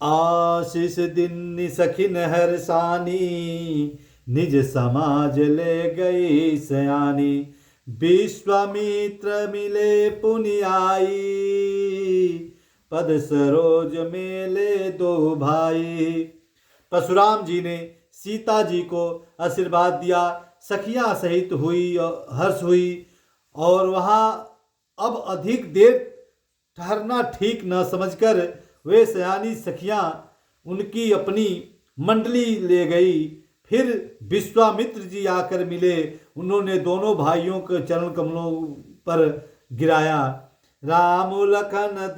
आशीष दिन सखिन हरसानी, निज समाज ले गई सयानी। विश्वामित्र मिले पुनियाई, पद सरोज मेले दो भाई। परशुराम जी ने सीता जी को आशीर्वाद दिया। सखियां सहित हुई हर्ष हुई और वहाँ अब अधिक देर ठहरना ठीक न समझकर वे सयानी सखियां उनकी अपनी मंडली ले गई। फिर विश्वामित्र जी आकर मिले। उन्होंने दोनों भाइयों के चरण कमलों पर गिराया। राम लखन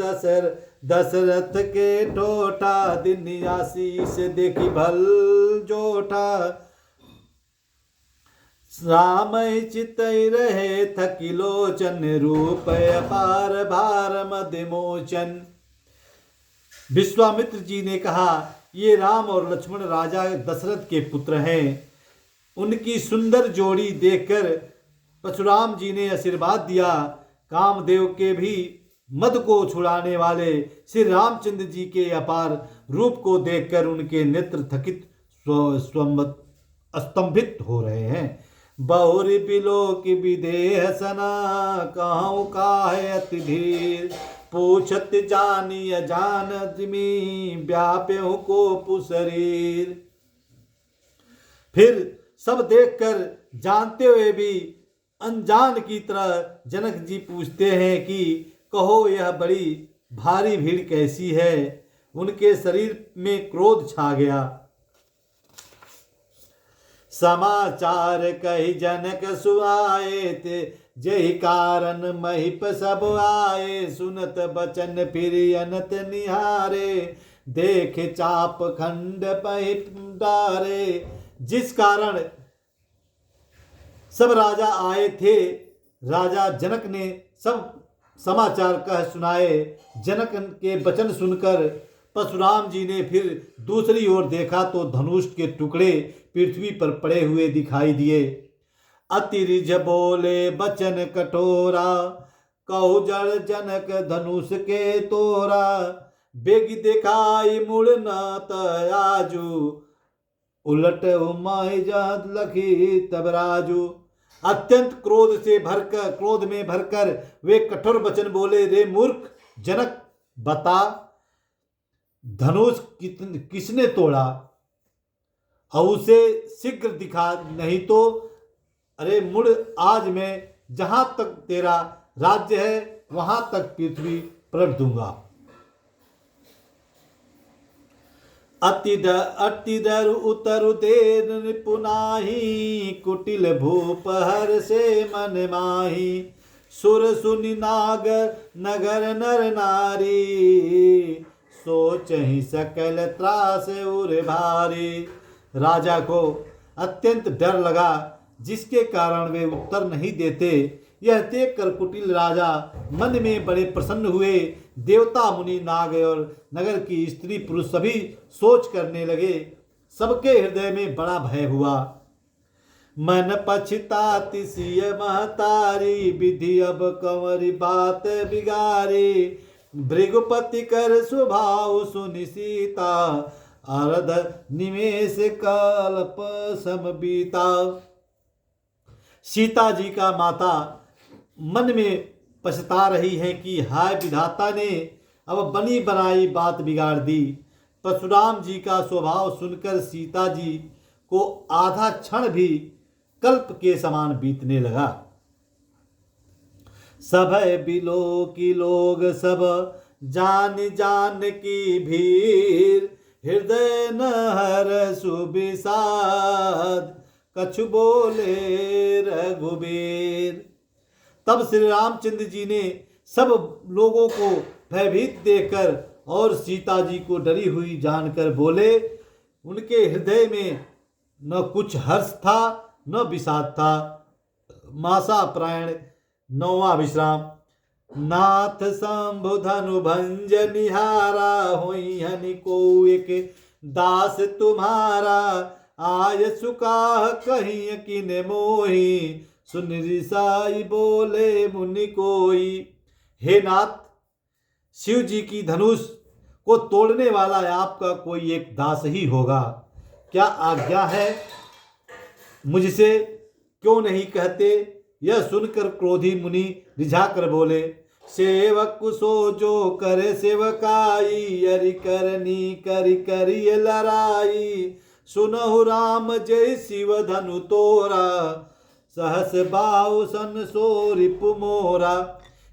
दशरथ के टोटा, दिन आशीष देखी भल जोठा। राम चितई रहे थकिलोचन, रूप अपार भार मदमोचन। विश्वामित्र जी ने कहा, ये राम और लक्ष्मण राजा दशरथ के पुत्र हैं। उनकी सुंदर जोड़ी देखकर परशुराम जी ने आशीर्वाद दिया। कामदेव के भी मद को छुड़ाने वाले श्री रामचंद्र जी के अपार रूप को देखकर उनके नेत्र थकित स्तंभित हो रहे हैं। बहुरी बिलो की विदेह सना, कहूँ का है अति धीर। पूछत जानी अजान जिमी, व्याप्यहु को पुशरीर। फिर सब देखकर जानते हुए भी अनजान की तरह जनक जी पूछते हैं कि कहो यह बड़ी भारी भीड़ कैसी है। उनके शरीर में क्रोध छा गया। समाचार कही जनक सुआए थे, जहि कारण महिप सब आए। सुनत बचन फिर अनत निहारे, देख चाप खंड पहिप डारे। जिस कारण सब राजा आए थे, राजा जनक ने सब समाचार कह सुनाए। जनक के वचन सुनकर परशुराम जी ने फिर दूसरी ओर देखा तो धनुष के टुकड़े पृथ्वी पर पड़े हुए दिखाई दिए। अति रिझ बोले बचन कठोरा, कहु जड़ जनक धनुष के तोरा। बेग दिखाई मुड़ न तयाजू, उलट उमाय जात लखी तब राजू। अत्यंत क्रोध में भरकर वे कठोर वचन बोले, रे मूर्ख जनक, बता धनुष किसने तोड़ा और उसे शीघ्र दिखा, नहीं तो अरे मुड़, आज मैं जहां तक तेरा राज्य है वहां तक पृथ्वी पलट दूंगा। अति डर उतर देर निपुनाही, कुटिल भूप हर से मन माही। सुर सुनि नागर नगर नर नारी, सोच ही सकल त्रास उर भारी। राजा को अत्यंत डर लगा, जिसके कारण वे उत्तर नहीं देते। यह देखकर कुटिल राजा मन में बड़े प्रसन्न हुए। देवता मुनि नाग और नगर की स्त्री पुरुष सभी सोच करने लगे। सबके हृदय में बड़ा भय हुआ। मन पछताति सिय महतारी, विधि अब कंवरी बात बिगारी। भृगुपति कर स्वभाव सुनि सीता, अर्ध निमेष कल्प सम बीता। सीता जी का माता मन में पछता रही है कि हाय विधाता ने अब बनी बनाई बात बिगाड़ दी। परशुराम जी का स्वभाव सुनकर सीता जी को आधा क्षण भी कल्प के समान बीतने लगा। सभय बिलो की लोग सब जान जान की भीड़, हृदय न हर सुबिसाद, कछु बोले रघुबीर। तब श्री रामचंद्र जी ने सब लोगों को भयभीत देखकर और सीता जी को डरी हुई जानकर बोले। उनके हृदय में न कुछ हर्ष था न विषाद था। मासा प्रायण 9वां विश्राम। नाथ शंभु धनु भंज निहारा, होई हनि को एक दास तुम्हारा। आय सुकाह कहीं किन मोही, सुन रिसाई बोले मुनि कोई। हे नाथ, शिव जी की धनुष को तोड़ने वाला आपका कोई एक दास ही होगा। क्या आज्ञा है मुझसे, क्यों नहीं कहते? यह सुनकर क्रोधी मुनि रिझाकर बोले, सेवक सो जो करे सेवकाई, अरि करनी करि करिय लड़ाई। सुनहु राम जय शिव धनु तोरा, सहस बाहु सन सो रिपु मोरा।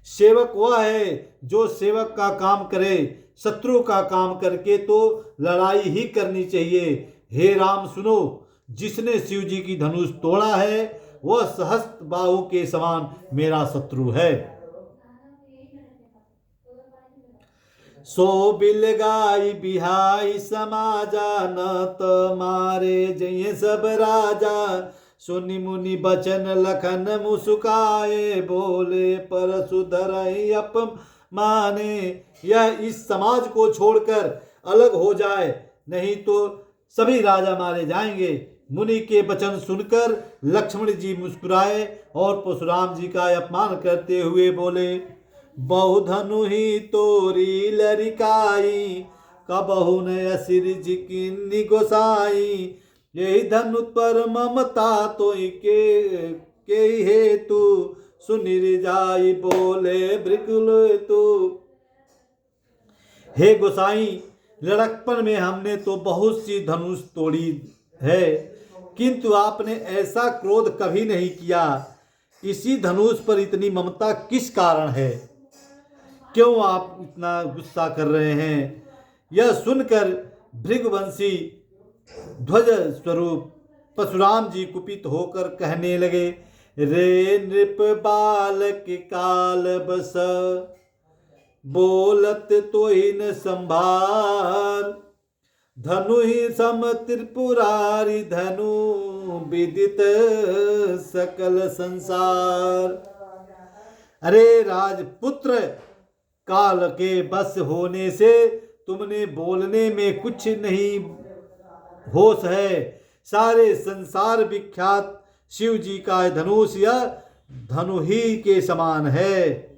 सेवक वह है जो सेवक का काम करे, शत्रु का काम करके तो लड़ाई ही करनी चाहिए। हे राम सुनो, जिसने शिव जी की धनुष तोड़ा है वह सहस्त्र बाहु के समान मेरा शत्रु है। सो बिलगाई बिहाई समाजा, न त मारे जय सब राजा। सुनि मुनि बचन लखन मुस्काए, बोले परसु धरहि अपमाने। यह इस समाज को छोड़कर अलग हो जाए, नहीं तो सभी राजा मारे जाएंगे। मुनि के वचन सुनकर लक्ष्मण जी मुस्कुराए और परशुराम जी का अपमान करते हुए बोले, बहुधनु ही तोरी लरिकाई, कबहु न असिर जी की गोसाई। यही धनु पर ममता तो के हेतु, सुनिर जाई बोले ब्रिकुल तू। हे गोसाई, लड़कपन में हमने तो बहुत सी धनुष तोड़ी है, किंतु आपने ऐसा क्रोध कभी नहीं किया। इसी धनुष पर इतनी ममता किस कारण है? क्यों आप इतना गुस्सा कर रहे हैं? यह सुनकर भृगुवंशी ध्वज स्वरूप परशुराम जी कुपित होकर कहने लगे, रे नृप बालक काल बस, बोलत तो ही न संभार। धनु ही सम त्रिपुरारी, धनु विदित सकल संसार। अरे राजपुत्र, काल के बस होने से तुमने बोलने में कुछ नहीं होश है। सारे संसार विख्यात शिव जी का धनुष यह धनु ही के समान है।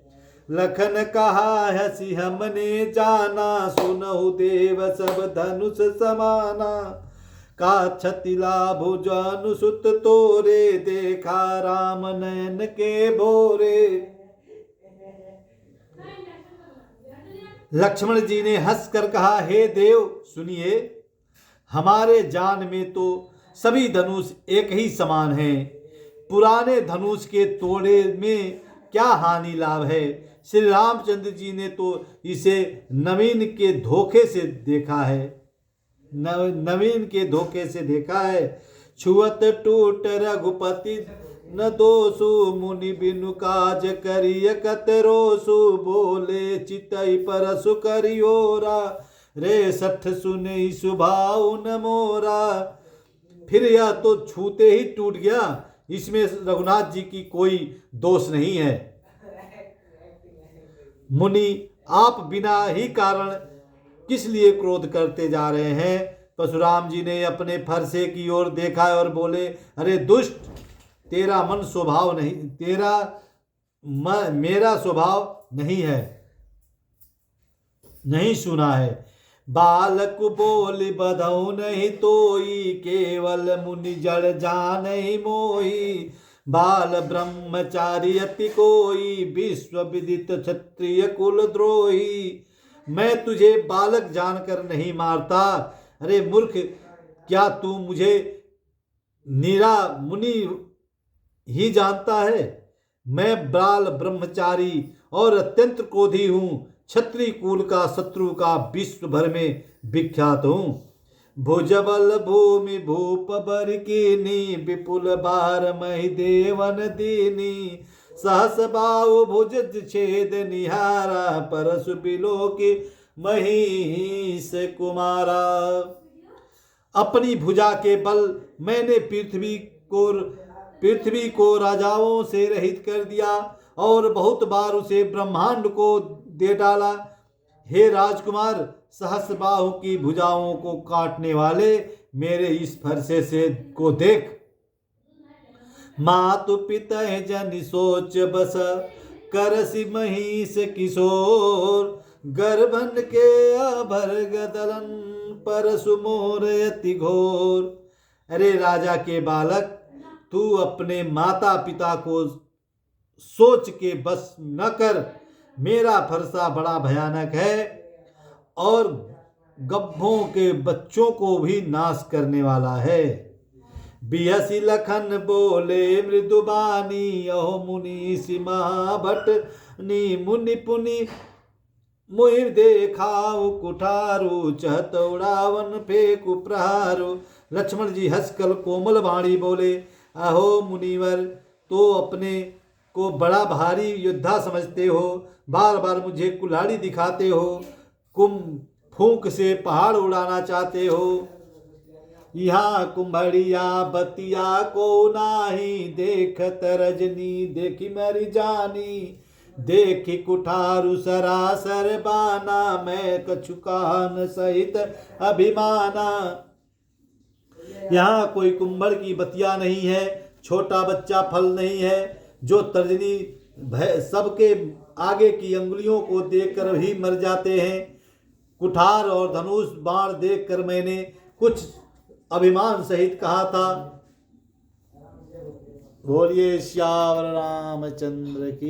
लखन कहा हसी हमने जाना, सुनहु देव सब धनुष समाना। का क्षति लाभु जनु सुत तोरे, देखा राम नयन के भोरे। लक्ष्मण जी ने हंसकर कहा, हे देव सुनिए, हमारे जान में तो सभी धनुष एक ही समान हैं। पुराने धनुष के तोड़े में क्या हानि लाभ है? श्री रामचंद्र जी ने तो इसे नवीन के धोखे से देखा है, नवीन के धोखे से देखा है। छुअत टूट रघुपति न दोषु, मुनि बिनु काज करिय कतरोसु। बोले चितई परसु करियोरा, रे सठ सुने सुभाव न मोरा। फिर यह तो छूते ही टूट गया, इसमें रघुनाथ जी की कोई दोष नहीं है। मुनि, आप बिना ही कारण किस लिए क्रोध करते जा रहे हैं? परशुराम जी ने अपने फरसे की ओर देखा और बोले, अरे दुष्ट, तेरा मन स्वभाव नहीं, मेरा स्वभाव नहीं है, नहीं सुना है। बालक बोल बधौ नहीं तोई, केवल मुनि जड़ जान ही मोही। बाल ब्रह्मचारी अति कोई, विश्व विदित क्षत्रिय कुल द्रोही। मैं तुझे बालक जानकर नहीं मारता। अरे मूर्ख, क्या तू मुझे नीरा मुनि ही जानता है? मैं बाल ब्रह्मचारी और अत्यंत क्रोधी हूँ, क्षत्रिय कुल का शत्रु का विश्व भर में विख्यात हूँ। भुजबल भूमि भूप बरकीनी, विपुल बार मही देवन दीनी। सहस बाहु भुज छेद निहारा, परसु बिलो की महिष कुमारा। अपनी भुजा के बल मैंने पृथ्वी को राजाओं से रहित कर दिया और बहुत बार उसे ब्रह्मांड को दे डाला। हे राजकुमार, सहस्रबाहु की भुजाओं को काटने वाले मेरे इस फरसे से को देख। मातु पिता जन सोच बस, करसि महिष किशोर। गर्भन के अभर्ग दलन परसु मोर अति घोर। अरे राजा के बालक, तू अपने माता पिता को सोच के बस न कर। मेरा फरसा बड़ा भयानक है और गब्भों के बच्चों को भी नाश करने वाला है। बिहसी लखन बोले मृदुबानी, अहो मुनि सिमा भट नी मुनि पुनि मुहि देखाऊ कुठारू, चहत उड़ावन फेंकु प्रहारो। लक्ष्मण जी हंसकर कोमल वाणी बोले, अहो मुनिवर, तो अपने को बड़ा भारी योद्धा समझते हो, बार बार मुझे कुल्हाड़ी दिखाते हो, कुम फूंक से पहाड़ उड़ाना चाहते हो। यहाँ कुम्भड़िया बतिया को नाही, देखत रजनी देखी मरी जानी। देखी कुठारु सरासर बाना, मैं कछुकान सहित अभिमाना। यहाँ कोई कुंभड़ की बतिया नहीं है, छोटा बच्चा फल नहीं है, जो तर्जनी सबके आगे की अंगुलियों को देखकर ही मर जाते हैं। कुठार और धनुष बाण देखकर मैंने कुछ अभिमान सहित कहा था। बोलिए श्यावर रामचंद्र की।